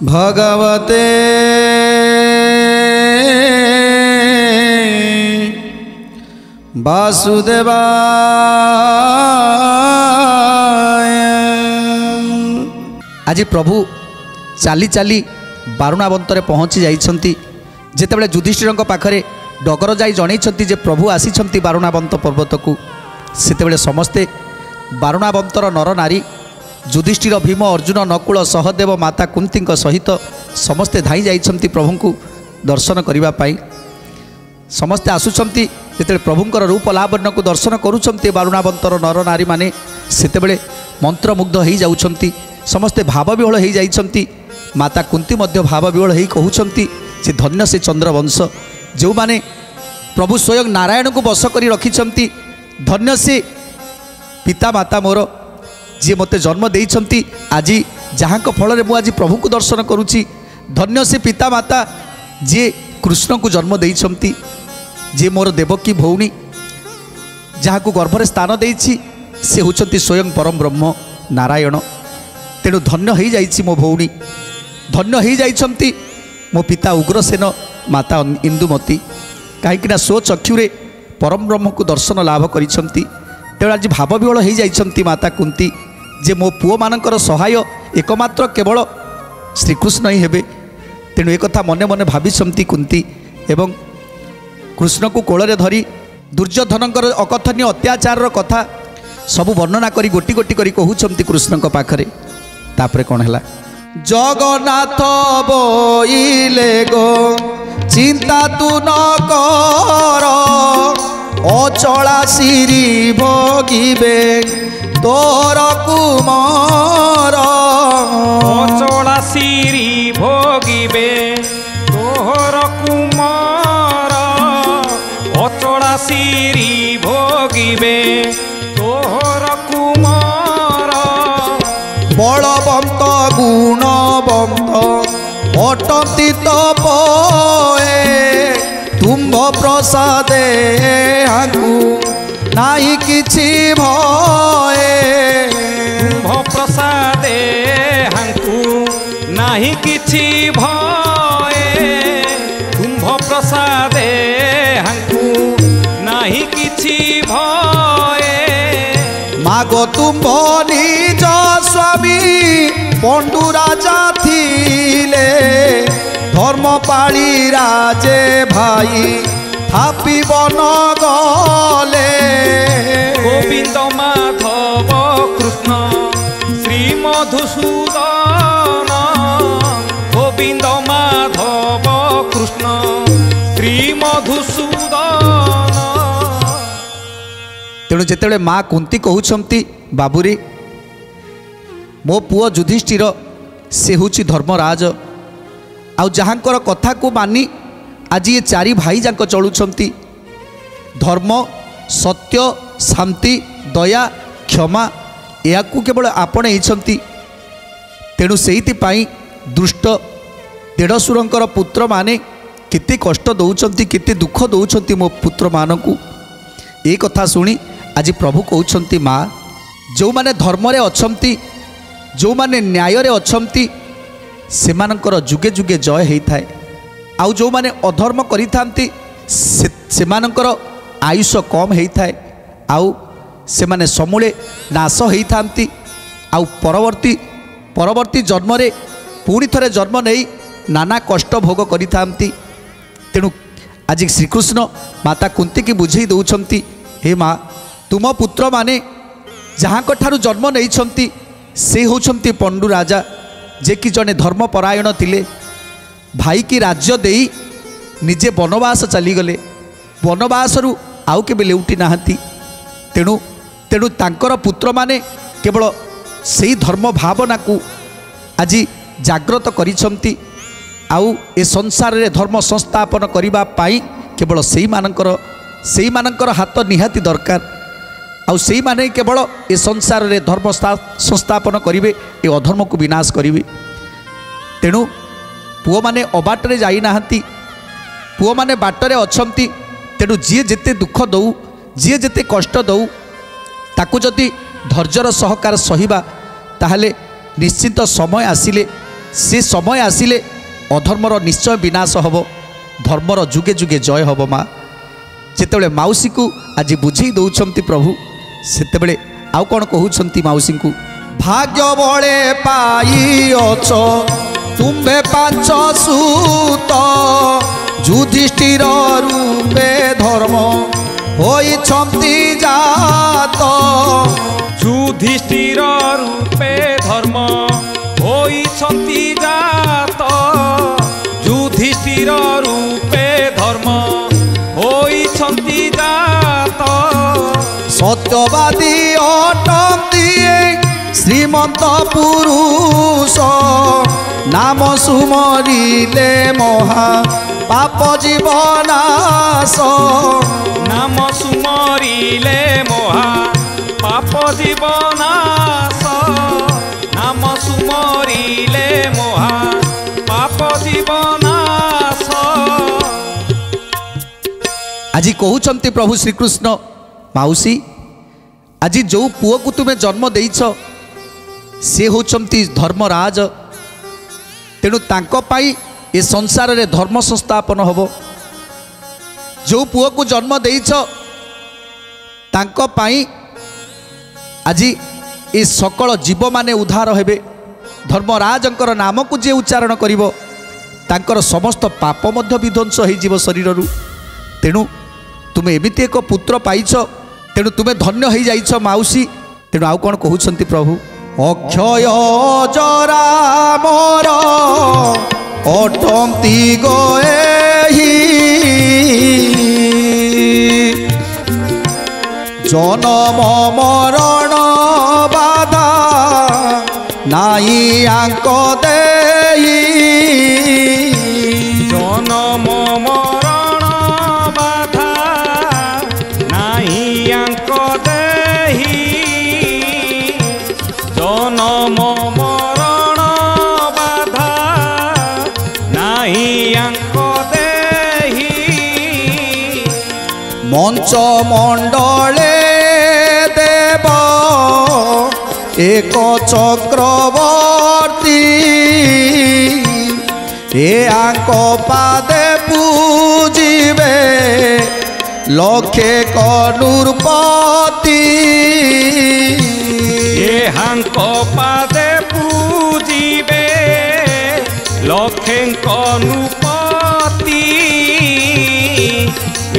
भगवते वासुदेवाय। आज प्रभु चाली चाली बारुणावंतरे पहुँची जाइछंती। जेतेबेले युधिष्ठिर पाखरे डगर जाई जणैछंती जे प्रभु आसीछंती बारुणावंत पर्वत को, सेतेबेले समस्ते बारुणावंतर नर नारी युधिष्ठिर भीम अर्जुन नकुल सहदेव माता कुंती सहित समस्ते धाई जाइछंती प्रभु को दर्शन करने पाई। समस्ते आसुछंती जेतेबेले प्रभुंकर रूप लावण्य को दर्शन करुछंती बारुणावंतर नर नारी माने सेतेबेले मंत्रमुग्ध हो जाउछंती। समस्ते भावविह्वल हो जाइछंती। माता कुंती मध्य भावविह्वल हो कहउछंती जे धन्य से चंद्रवंश जो माने प्रभु स्वयं नारायण को बस करी रखिछंती। धन्य से पिता माता मोर जी मते जन्म देइछंती। आज जहाँ फल मु आज प्रभु को दर्शन करुछि। धन्य से पिता माता जी कृष्ण को जन्म देइछंती। जे मोर देवकी भौणी जहाँ को गर्भरे स्थान देइछि से होचंती स्वयं परम ब्रह्म नारायण। तेणु धन्य हो जाइछि मो भौणी, धन्य हो जाइछंती मो पिता उग्रसेन माता इंदुमती। कहीं स्वचक्षुरे परम ब्रह्म को दर्शन लाभ करिछंती। तेणु आज भावविह्वल हो जाइछंती माता कुंती जे मो पुओ मानकर सहाय एकमात्र केवल श्रीकृष्ण ही हेबे। तेणु एक कथा मने मने भाविछंती कुंती एवं कृष्ण को कोଳରେ धरी दुर्योधनकर अकथनीय अत्याचार कथा सबु वर्णना करी गोटी गोटी करी कहउछंती कृष्ण को पाखरे। तापरे कोन हला जगन्नाथ बोइले गो चिंता तू न कर, अचला श्री भोगिबे तोर कुमार। अचला श्री भोगिबे तोर कुमार, अचला श्री भोगिबे तोर कुमार। बलवंत गुणवंत अटंती तपए, तुम्भ प्रसादे हाकु नाही किछि भये। तुम्भ प्रसादे हाकु नाही किछि भये, तुम्भ प्रसादे हाकु नाही किछि भये। माग तुम्भ निज स्वामी पंडु राजा थिले, धर्मपाली राजे भाई थापी बन गले। गोविंद माधव कृष्ण श्री मधुसूदन, गोविंद माधव कृष्ण श्री मधुसूदन। तेणु जेतेबेले माँ कुंती कहउछंती बाबुरे मो पुओ युधिष्ठिर से होची धर्मराज, आउ जहाँकर कथा को मानी आज ये चारि भाई जाक चलुछंती। धर्म सत्य शांति दया क्षमा याकू केवल आपणे हिछंती। तेणु सेहितिपाई दुष्ट देढ़सुरंकर पुत्र माने केते कष्ट दौचंती, केते दुख दौचंती मो पुत्र मानकू। ए कथा सुनी आज प्रभु कहउछंती माँ जो माने धर्म रे अछंती, जो माने न्याय रे अछंती सेमानंकर जुगे जुगे जय होइथाए। आउ जो माने अधर्म करिथांती सेमानंकर आयुष कम होइथाए, आउ सेमाने समूले नाश होइथांती। आउ परवर्ती जन्म रे पुणी थरे जन्म नहीं नाना कष्ट भोग करिथांती। तेणु आज श्रीकृष्ण माता कुंती की बुझेई दौछंती, हे माँ तुम पुत्र माने जहाँ ठारू जन्म नहीं से होछंती पंडु राजा, जे कि जने धर्मपरायण थिले। भाई की राज्य देई निजे वनवास चलीगले, वनवासरू आउ केबे लेउटी नाहंती। तेणु तेणु तांकर पुत्र माने केवल सेई धर्म भावना को आज जाग्रत करिछंती। आउ ए संसार रे धर्म संस्थापन करिबा पाई केवल सेई मानकर हाथ निहाती दरकार। आउ सेई माने केवल ए संसार रे धर्म संस्थापन करिवे, ए अधर्म को विनाश करिवे। तेणु पुओ माने अबाटरे जाई नाहंती, पुओ माने बाटरे अछंती। तेणु जी जेते दुख दौ, जी जेते कष्ट दौ, ताकू जदि धैर्यर सहकार सहिबा ताहले निश्चित समय आसिले से समय आसिले अधर्मर निश्चय विनाश हम धर्मर जुगे जुगे जय हम माँ जितेबाला माउसी को आज बुझे दौरान प्रभु से आउ कौन कहते माउसी को भाग्य बड़े पाइछ तुम्बे पांच सूत युधिष्ठिर रूपे धर्म होइछन्ति जात युधिष्ठिर रूपे धर्म होइछन्ति जात युधिष्ठिर रूपे धर्म होइछन्ति जात सत्यवादी अटन्ति श्रीमंत पुरुष नाम सुमरिले महा पाप जीवनाश नाम सुमरिले महा पाप जीवनाश नाम सुमरिले महा पाप जीवनाश आज कहते प्रभु श्रीकृष्ण माउसी आज जो पुओ को तुम्हें जन्म देइछ से होचंती धर्मराज तेणु तांको पाई ए संसार रे धर्म संस्थापन होबो जो पुओ को जन्म देइछ तांको पाई आज ए सकल जीव माने उद्धार हेबे धर्मराजंकर नाम को जे उच्चारण करिवो तांकर समस्त पाप मध्य विध्वंस होई जीव शरीर रु तेणु तुमे एमिति एक पुत्र पाइछ तेणु तुमे धन्य हो जाइछ माउसी तेणु आउ कौन कहते प्रभु अक्षय जरा मोर अटंती गोएही जनम मरण बाधा नाई आंक देही जनम मरण बाधा नाही आंक देही जनम मरण बाधा नाही आंक देही मंच मंडले देव एक चक्रवर्ती ए आंक पादे पूजिबे लक्षे कनुरपति ए हांक पादे पूजिबे लक्षे कनुपति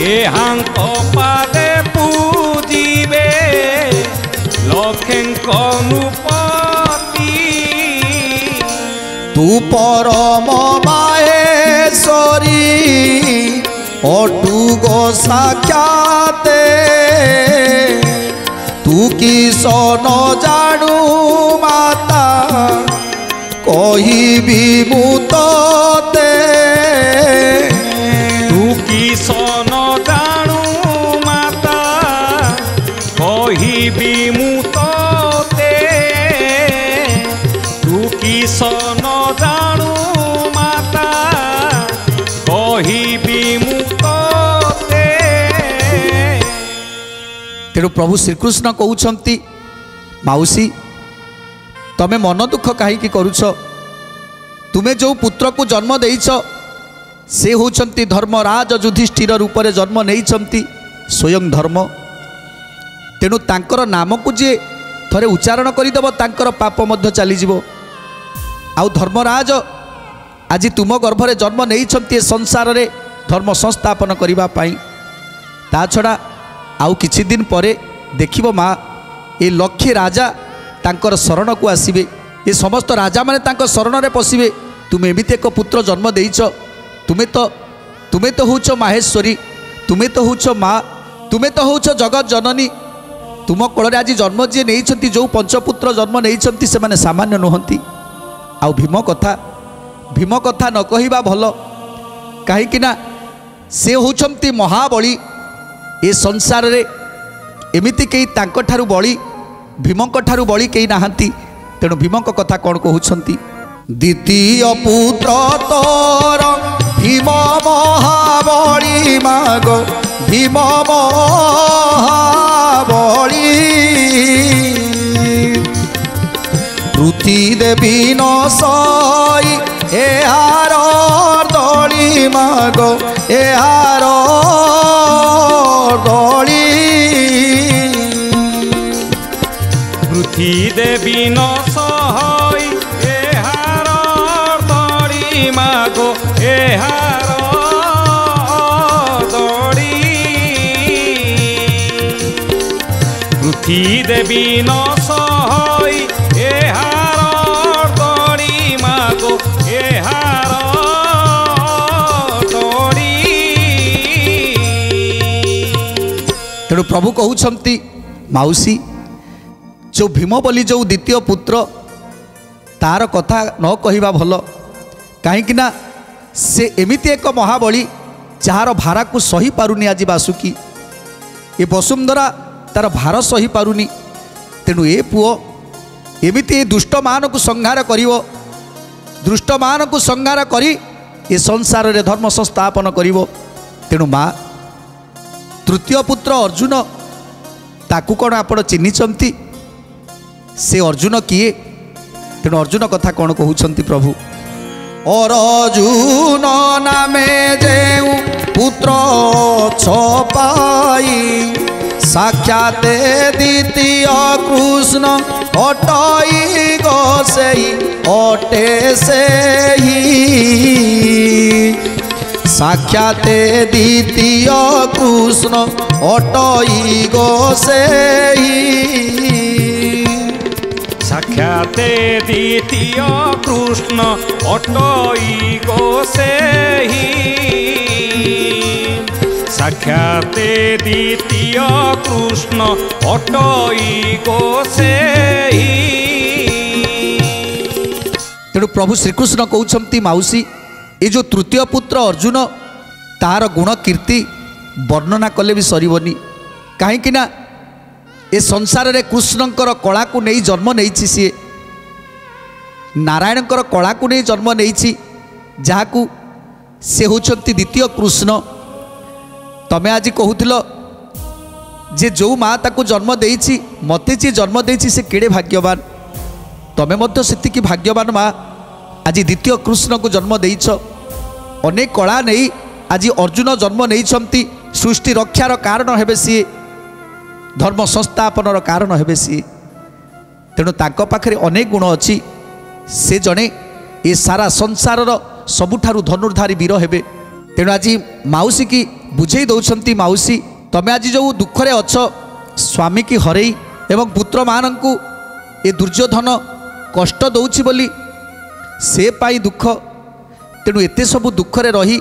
ए हांक पादे पूजिबे लक्षे कनुपति तू परम माहेश्वरी अटू गो साक्षाते तू किस न जानू माता कहिबी मुतते तू किस न जानू माता कहिबी मुतते तू किस न जानू माता कहिबी मुतते तेणु प्रभु श्रीकृष्ण कहते माउसी तमे मन दुख कहीं करुछ तुमे जो पुत्र को जन्म देइछ से होचंती धर्मराज युधिष्ठिर रूप में जन्म नहीं स्वयं धर्म तेणु तांकर नाम को जे थरे उच्चारण करदेव तांकर पाप मध्य चलीजिवो आउ धर्मराज आज तुम गर्भरे जन्म नहीं संसार रे धर्म संस्थापन करिबा पाई ता छड़ा आउ किछि दिन परे देखिबो माँ ए लक्षे राजा तांकर शरण को आसीबे ये समस्त राजा माने तांकर शरण रे पशिबे तुमे एमिति एक पुत्र जन्म देइछ तुमे तो होउछ माहेश्वरी तुमे तो होउछ माँ तुमे तो होउछ जगत जननी तुम कोଳରେ आज जन्म जी नहीं जो पंचपुत्र जन्म नहीं से माने सामान्य नुहंती आउ भीम कथा न कहिबा भल कहीं से होउछंती महाबली ए संसार रे एमिति कई तांको ठारू बली भीमंक ठारू बली कई नाहांती तेणु भीमंक कथा कौन कहउछंती द्वितीय पुत्र तोर भीम महाबली माग भीम महाबली पृथ्वी देवी न এহার দড়ি মাগো এহার দড়ি পৃথি দেবী ন সহই এহার দড়ি মাগো এহার দড়ি পৃথি দেবী ন সহই এহার দড়ি মাগো এহার দড়ি। ତେଣୁ ପ୍ରଭୁ କହୁଛନ୍ତି ମାଉସୀ ଯେଉଁ ଭୀମ ବୋଲି ଯେଉଁ ଦ୍ୱିତୀୟ ପୁତ୍ର ତାର କଥା ନ କହିବା ଭଲ, କାହିଁକିନା ସେ ଏମିତି ଏକ ମହାବଳୀ ଯାହାର ଭାରାକୁ ସହିପାରୁନି ଆଜି ବାସୁକି, ଏ ବସୁନ୍ଧରା ତାର ଭାର ସହିପାରୁନି। ତେଣୁ ଏ ପୁଅ ଏମିତି ଏ ଦୁଷ୍ଟମାନଙ୍କୁ ସଂହାର କରିବ, ଦୁଷ୍ଟମାନଙ୍କୁ ସଂହାର କରି ଏ ସଂସାରରେ ଧର୍ମ ସଂସ୍ଥାପନ କରିବ। ତେଣୁ ମା ତୃତୀୟ ପୁତ୍ର ଅର୍ଜୁନ, ତାକୁ କ'ଣ ଆପଣ ଚିହ୍ନିଛନ୍ତି? ସେ ଅର୍ଜୁନ କିଏ? ତେଣୁ ଅର୍ଜୁନ କଥା କ'ଣ କହୁଛନ୍ତି ପ୍ରଭୁ? অরজুন নামে যেউ পুত্র ছপাই সাক্ষাতে দ্বিতীয় কৃষ্ণ অটই গো সেই অটে সেই সাক্ষাতে দ্বিতীয় কৃষ্ণ অটই গো সেই সাক্ষাতে দ্বিতীয় কৃষ্ণ অটই গো সেহি সাক্ষাতে দ্বিতীয় কৃষ্ণ অটই গো সেহি। ତେଣୁ ପ୍ରଭୁ ଶ୍ରୀକୃଷ୍ଣ କହୁଛନ୍ତି ମାଉସୀ ଏ ଯେଉଁ ତୃତୀୟ ପୁତ୍ର ଅର୍ଜୁନ, ତାହାର ଗୁଣ କୀର୍ତ୍ତି ବର୍ଣ୍ଣନା କଲେ ବି ସରିବନି। କାହିଁକିନା ଏ ସଂସାରରେ କୃଷ୍ଣଙ୍କର କଳାକୁ ନେଇ ଜନ୍ମ ନେଇଛି, ସିଏ ନାରାୟଣଙ୍କର କଳାକୁ ନେଇ ଜନ୍ମ ନେଇଛି, ଯାହାକୁ ସେ ହେଉଛନ୍ତି ଦ୍ୱିତୀୟ କୃଷ୍ଣ। ତମେ ଆଜି କହୁଥିଲ ଯେ ଯେଉଁ ମା ତାକୁ ଜନ୍ମ ଦେଇଛି, ମୋତେ ଯିଏ ଜନ୍ମ ଦେଇଛି ସେ କେଡ଼େ ଭାଗ୍ୟବାନ। ତମେ ମଧ୍ୟ ସେତିକି ଭାଗ୍ୟବାନ ମା, ଆଜି ଦ୍ୱିତୀୟ କୃଷ୍ଣକୁ ଜନ୍ମ ଦେଇଛ। ଅନେକ କଳା ନେଇ ଆଜି ଅର୍ଜୁନ ଜନ୍ମ ନେଇଛନ୍ତି। ସୃଷ୍ଟି ରକ୍ଷାର କାରଣ ହେବେ ସିଏ, ଧର୍ମ ସଂସ୍ଥାପନର କାରଣ ହେବେ ସିଏ। ତେଣୁ ତାଙ୍କ ପାଖରେ ଅନେକ ଗୁଣ ଅଛି। ସେ ଜଣେ ଏ ସାରା ସଂସାରର ସବୁଠାରୁ ଧନୁର୍ଧାରୀ ବୀର ହେବେ। ତେଣୁ ଆଜି ମାଉସୀ କି ବୁଝେଇ ଦେଉଛନ୍ତି, ମାଉସୀ ତମେ ଆଜି ଯେଉଁ ଦୁଃଖରେ ଅଛ, ସ୍ୱାମୀକି ହରେଇ ଏବଂ ପୁତ୍ରମାନଙ୍କୁ ଏ ଦୁର୍ଯ୍ୟୋଧନ କଷ୍ଟ ଦେଉଛି ବୋଲି ସେ ପାଇଁ ଦୁଃଖ। ତେଣୁ ଏତେ ସବୁ ଦୁଃଖରେ ରହି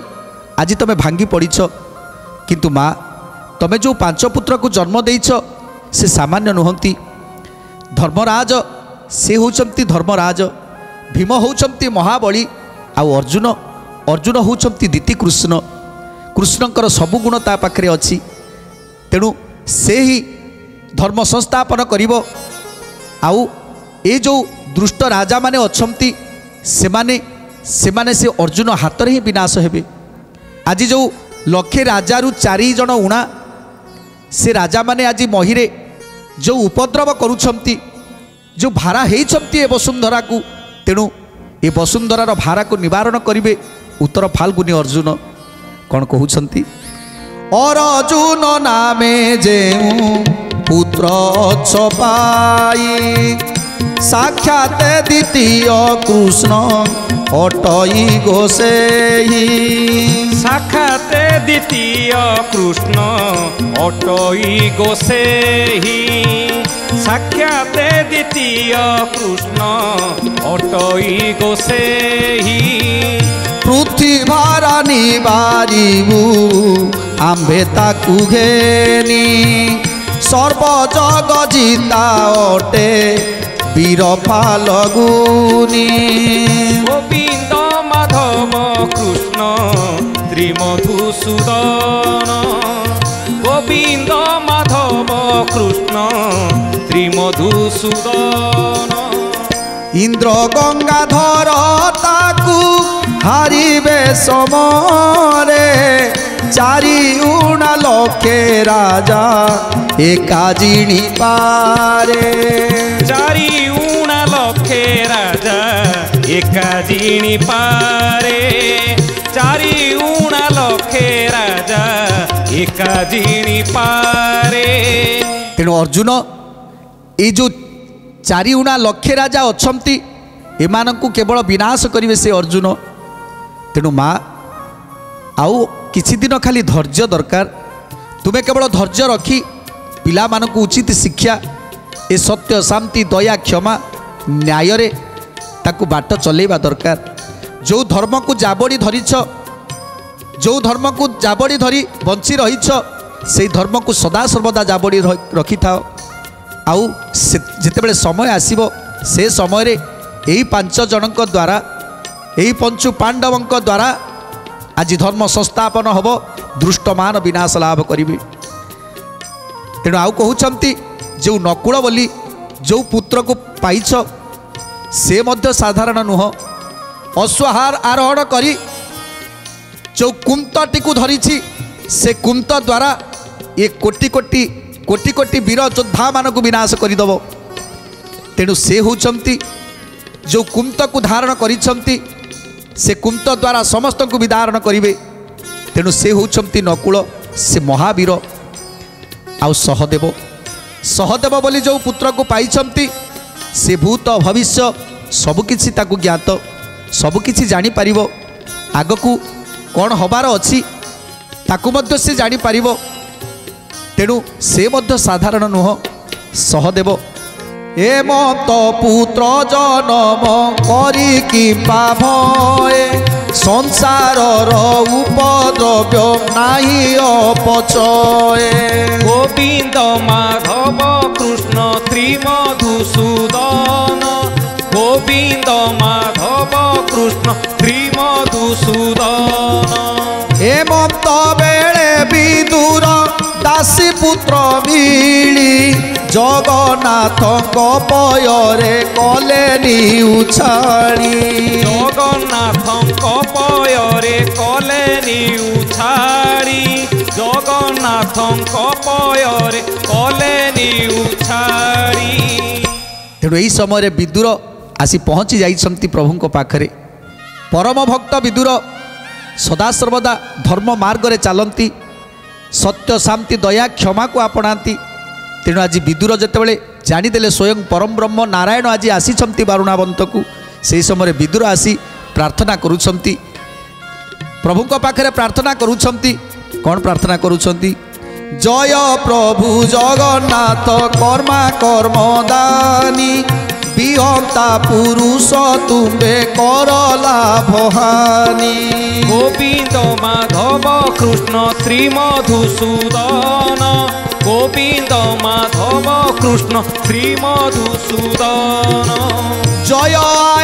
ଆଜି ତମେ ଭାଙ୍ଗି ପଡ଼ିଛ। କିନ୍ତୁ ମା, ତମେ ଯେଉଁ 5 ପୁତ୍ରକୁ ଜନ୍ମ ଦେଇଛ ସେ ସାମାନ୍ୟ ନୁହନ୍ତି। ଧର୍ମରାଜ ସେ ହେଉଛନ୍ତି ଧର୍ମରାଜ, ଭୀମ ହେଉଛନ୍ତି ମହାବଳୀ, ଆଉ ଅର୍ଜୁନ ହେଉଛନ୍ତି ଦ୍ୱିତୀୟ କୃଷ୍ଣ। କୃଷ୍ଣଙ୍କର ସବୁ ଗୁଣ ତା ପାଖରେ ଅଛି। ତେଣୁ ସେ ହିଁ ଧର୍ମ ସଂସ୍ଥାପନ କରିବ। ଆଉ ଏ ଯେଉଁ ଦୁଷ୍ଟ ରାଜାମାନେ ଅଛନ୍ତି ସେମାନେ ସେ ଅର୍ଜୁନ ହାତରେ ହିଁ ବିନାଶ ହେବେ। ଆଜି ଯେଉଁ 1,00,000 ରାଜାରୁ 4 ଜଣ ଉଣା, ସେ ରାଜାମାନେ ଆଜି ମହିରେ ଯେଉଁ ଉପଦ୍ରବ କରୁଛନ୍ତି, ଯେଉଁ ଭାରା ହେଇଛନ୍ତି ଏ ବସୁନ୍ଧରାକୁ, ତେଣୁ ଏ ବସୁନ୍ଧରାର ଭାରାକୁ ନିବାରଣ କରିବେ ଉତ୍ତର ଫାଲ୍ଗୁନି ଅର୍ଜୁନ। କ'ଣ କହୁଛନ୍ତି? অরজুন নামে যেউ পুত্র ছপাই সাক্ষাতে দ্বিতীয় কৃষ্ণ অটই গো সেই সাক্ষাতে দ্বিতীয় কৃষ্ণ অটই গো সেহি সাক্ষাতে দ্বিতীয় কৃষ্ণ অটই গো সেহি পৃথিবীরা নিবারিবু আম্ভে তাকু ঘেনি সর্বজগ জিতা অটে বীর ফাল্গুনি গোবিন্দ মাধব কৃষ্ণ ত্রিমধুসূদন গোবিন্দ মাধব কৃষ্ণ ত্রিমধুসূদন ইন্দ্র গঙ্গাধর তাকু হারিবে সমরে 4,00,000 রাজা একা জিণি পারে 4,00,000 রাজা एका जिणी पारे चारि उणा लखे राजा एका जिणी पारे। तेणु अर्जुन ये जो चारि उणा लक्षे राजा अछंती एमानंकु केवल विनाश करिवे से अर्जुन। तेणु माँ आउ किछि दिन खाली धैर्य दरकार। तुमे केवल धैर्य रखी पिला मानकु उचित शिक्षा ए सत्य शांति दया क्षमा न्याय रे ताकु बाट चलेबा दरकार। जो धर्म को जाबड़ी धरिछ जो धर्म को जाबड़ी धरी बंची रहीछ से धर्म को सदा सर्वदा जाबड़ी रखि थाओ। आउ जेतेबेले समय आसीबो से समय रे एही 5 जनक द्वारा एही पंचु पांडवंक द्वारा आज धर्म संस्थापन हब दुष्टमान विनाश लाभ करिवे। तेणु आउ कहउछंती जो नकुल बोली जो पुत्र को पाइछ से मध्य साधारण नुह। अश्वहार आरोहण करी जो कुंतटी को धरिछि से कुंत द्वारा ये कोटि कोटि कोटि कोटि वीर योद्धा मान को विनाश करदेव। तेणु से होचंती जो कुंत को धारण करिछंती से कुंत द्वारा समस्त को विदारण करिवे। तेणु से होचंती नकुल से महावीर आउ सहदेव। सहदेव बोली जो पुत्र को पाइछंती से भूत भविष्य सबकिछि ताकु ज्ञात सबकिछि जानि पारिबो। आगकू कौन हबार अछि ताकु मध्य से जानि पारिबो। तेणु से मध्य साधारण नुह सहदेव। एमत पुत्र जनम करी कि पाभए संसार उपद्रव्य नाही अपचय। गोविंद माधव कृष्ण त्रिमधुसूदन गोविंद माधव कृष्ण त्रिमधुसूदन। हेमंत बेले विदुर दासी पुत्र मिली जगन्नाथ पୟରେ कले उछाड़ी। जगन्नाथ पୟରେ कले उछाड़ी जगन्नाथ पୟରେ कले उछाड़ी। तेणु यही समय विदुर आसी पहुँची जाइछंती प्रभुंक पाखरे। परम भक्त विदुर सदा सर्वदा धर्म मार्ग रे चलती सत्य शांति दया क्षमा को आपणाती। तेणु आज विदुर जेतेबेले जानिदेले स्वयं परम ब्रह्म नारायण आज आसीछंती बारुणावंत को से समय विदुर आसी प्रार्थना करुछंती प्रभुंक पाखरे प्रार्थना करुछंती। कौन प्रार्थना करुछंती? जय प्रभु जगन्नाथ कर्मा कर्म दानी विहंता पुरुष तुम्बे कर लाभहानी। गोविंद माधव कृष्ण त्रिमधुसूदन गोविंद माधव कृष्ण त्रिमधुसूदन। जय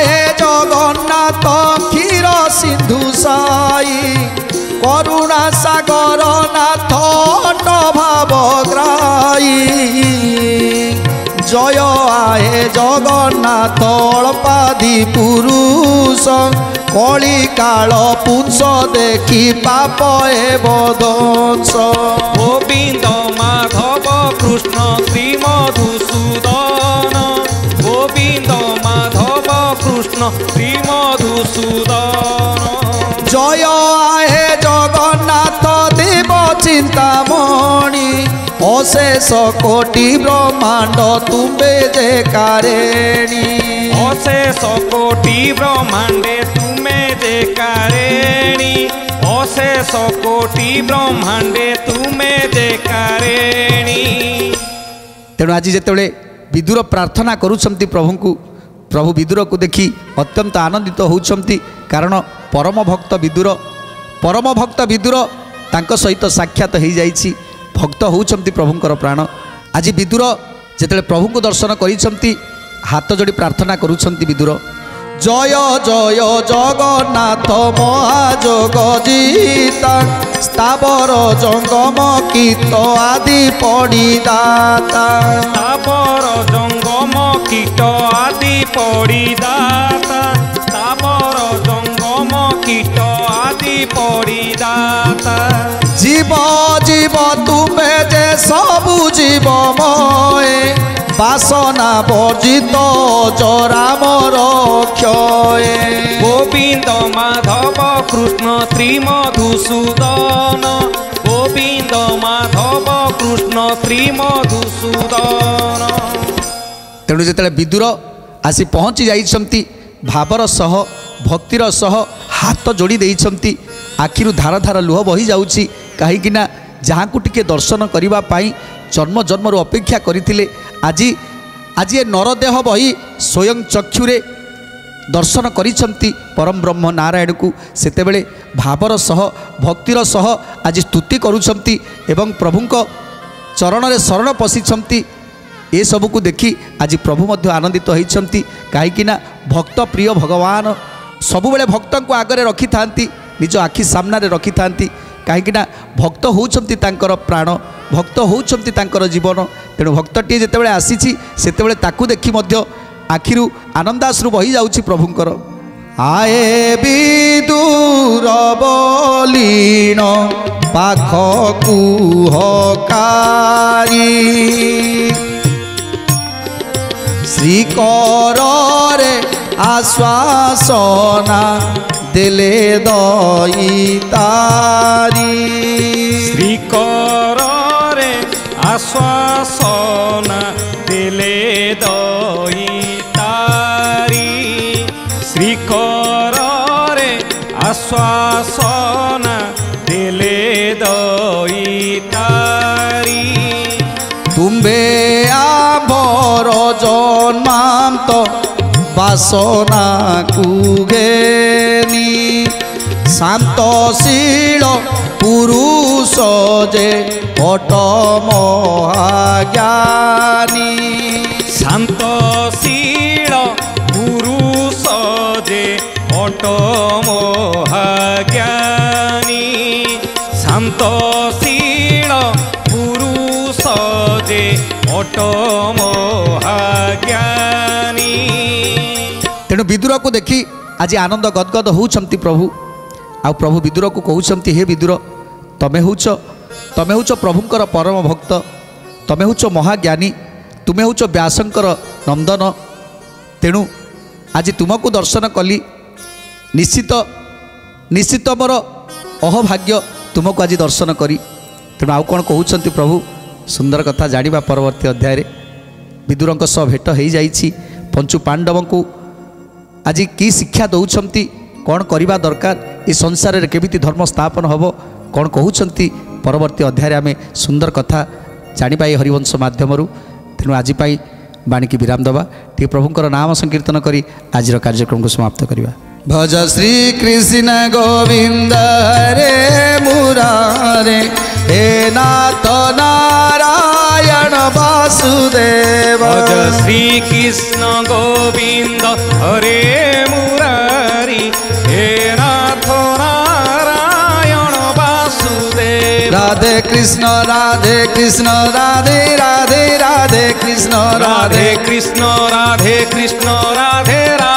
हे जगन्नाथ क्षीर सिंधु साई करुणा सागर नाथ भावग्राही। जय आहे जगन्नाथ अल्पादि पुरुष कली काल पुंस देखी पाप एवंश। गोविंद माधव कृष्ण त्रिमधुसूदन गोविंद माधव कृष्ण त्रिमधुसूदन। जय आहे जगन्नाथ देव चिंतामणि अशेष कोटि ब्रह्मांड तुम्बे जे कारेणी। अशेष कोटि ब्रह्मांडे तुमे जे कारेणी अशेष कोटि ब्रह्मांडे तुमे जे कारेणी। तेणु आज जेतेबेले विदुर प्रार्थना करुछंती प्रभु को प्रभु विदुर को देखी अत्यंत आनंदित होउछंती। कारण परम भक्त विदुर तांक सहित साक्षात हो जाइछि भक्त होउछंती प्रभुंकर प्राण। आज विदुर जेतेबेले प्रभु को दर्शन करिछंती हाथ जोड़ी प्रार्थना करुछंती विदुर। जय जय जगन्नाथ महाजोग जीता स्थावर जंगम कीट आदि पड़ीदाता। स्थावर जंगम कीट आदि पड़ीदाता स्थावर जंगम कीट आदि पड़ीदाता। जीव जीव तुम्हें जे सबु जीवमय বাসনা বর্জিত জরামর ক্ষয়ে গোবিন্দ মাধব কৃষ্ণ শ্রীমধুসূদন গোবিন্দ মাধব কৃষ্ণ শ্রীমধুসূদন। তেଣୁ ଯେତେବେଳେ ବିଦୁର ଆସି ପହଞ୍ଚି ଯାଇଛନ୍ତି ଭାବର ସହ ଭକ୍ତିର ସହ ହାତ ଯୋଡ଼ି ଦେଇଛନ୍ତି ଆଖିରୁ ଧାର ଧାର ଲୁହ ବହି ଯାଉଛି କାହିଁକିନା ଯାହାଙ୍କୁ ଟିକେ ଦର୍ଶନ କରିବା ପାଇଁ ଜନ୍ମ ଜନ୍ମରୁ ଅପେକ୍ଷା କରିଥିଲେ ଆଜି ଆଜି ଏ ନରଦେହ ବହି ସ୍ୱୟଂ ଚକ୍ଷୁରେ ଦର୍ଶନ କରିଛନ୍ତି ପରମ ବ୍ରହ୍ମ ନାରାୟଣକୁ ସେତେବେଳେ ଭାବର ସହ ଭକ୍ତିର ସହ ଆଜି ସ୍ତୁତି କରୁଛନ୍ତି ଏବଂ ପ୍ରଭୁଙ୍କ ଚରଣରେ ଶରଣ ପଶିଛନ୍ତି। ଏସବୁକୁ ଦେଖି ଆଜି ପ୍ରଭୁ ମଧ୍ୟ ଆନନ୍ଦିତ ହୋଇଛନ୍ତି କାହିଁକିନା ଭକ୍ତ ପ୍ରିୟ ଭଗବାନ ସବୁବେଳେ ଭକ୍ତଙ୍କୁ ଆଗରେ ରଖିଥାନ୍ତି ନିଜ ଆଖି ସାମ୍ନାରେ ରଖିଥାନ୍ତି କାହିଁକିନା ଭକ୍ତ ହେଉଛନ୍ତି ତାଙ୍କର ପ୍ରାଣ ଭକ୍ତ ହେଉଛନ୍ତି ତାଙ୍କର ଜୀବନ। ତେଣୁ ଭକ୍ତଟିଏ ଯେତେବେଳେ ଆସିଛି ସେତେବେଳେ ତାକୁ ଦେଖି ମଧ୍ୟ ଆଖିରୁ ଆନନ୍ଦାଶ୍ରୁ ବହି ଯାଉଛି ପ୍ରଭୁଙ୍କର। ଆଏ ବିଦୁର ବଲିଣ ପାଖକୁ ହକାରି ଶ୍ରୀକରରେ ଆଶ୍ୱାସନା ଦେଲେ ଦଇତାରି ଶ୍ରୀକରରେ ଆଶ୍ୱାସନା ଦେଲେ ଦଇତାରି ଶ୍ରୀକରରେ ଆଶ୍ୱାସନା ଦେଲେ ଦଇତାରି ତୁମ୍ଭେ ଆମ୍ଭର ଜନ୍ମାନ୍ତ ବାସନାକୁ ଘେନି ଶାନ୍ତଶୀଳ ପୁରୁଷ ଯେ ଅଟ ମହାଜ୍ଞାନୀ ଶାନ୍ତଶୀଳ ପୁରୁଷ ଯେ ଅଟ ମହାଜ୍ଞାନୀ ଶାନ୍ତଶୀଳ ପୁରୁଷ ଯେ ଅଟ ମହାଜ୍ଞାନୀ। ତେଣୁ ବିଦୁରକୁ ଦେଖି ଆଜି ଆନନ୍ଦ ଗଦଗଦ ହେଉଛନ୍ତି ପ୍ରଭୁ ଆଉ ପ୍ରଭୁ ବିଦୁରକୁ କହୁଛନ୍ତି ହେ ବିଦୁର ତମେ ହେଉଛ ପ୍ରଭୁଙ୍କର ପରମ ଭକ୍ତ ତମେ ହେଉଛ ମହାଜ୍ଞାନୀ ତୁମେ ହେଉଛ ବ୍ୟାସଙ୍କର ନନ୍ଦନ ତେଣୁ ଆଜି ତୁମକୁ ଦର୍ଶନ କଲି ନିଶ୍ଚିତ ମୋର ଅହଭାଗ୍ୟ ତୁମକୁ ଆଜି ଦର୍ଶନ କରି। ତେଣୁ ଆଉ କ'ଣ କହୁଛନ୍ତି ପ୍ରଭୁ ସୁନ୍ଦର କଥା ଜାଣିବା ପରବର୍ତ୍ତୀ ଅଧ୍ୟାୟରେ। ବିଦୁରଙ୍କ ସହ ଭେଟ ହୋଇଯାଇଛି ପଞ୍ଚୁ ପାଣ୍ଡବଙ୍କୁ ଆଜି କି ଶିକ୍ଷା ଦେଉଛନ୍ତି କ'ଣ କରିବା ଦରକାର ଏ ସଂସାରରେ କେମିତି ଧର୍ମ ସ୍ଥାପନ ହେବ କ'ଣ କହୁଛନ୍ତି ପରବର୍ତ୍ତୀ ଅଧ୍ୟାୟରେ ଆମେ ସୁନ୍ଦର କଥା ଜାଣିବା ଏ ହରିବଂଶ ମାଧ୍ୟମରୁ। ତେଣୁ ଆଜି ପାଇଁ ବାଣୀକି ବିରାମ ଦେବା ଟିକେ ପ୍ରଭୁଙ୍କର ନାମ ସଂକୀର୍ତ୍ତନ କରି ଆଜିର କାର୍ଯ୍ୟକ୍ରମକୁ ସମାପ୍ତ କରିବା। भज श्री कृष्ण गोविंद हरे मुरारे हे नाथ नारायण वासुदेव भज श्री कृष्ण गोविंद हरे मुरारी हे नाथ नारायण वासुदेव राधे कृष्ण राधे कृष्ण राधे राधे राधे कृष्ण राधे कृष्ण राधे कृष्ण राधे राधे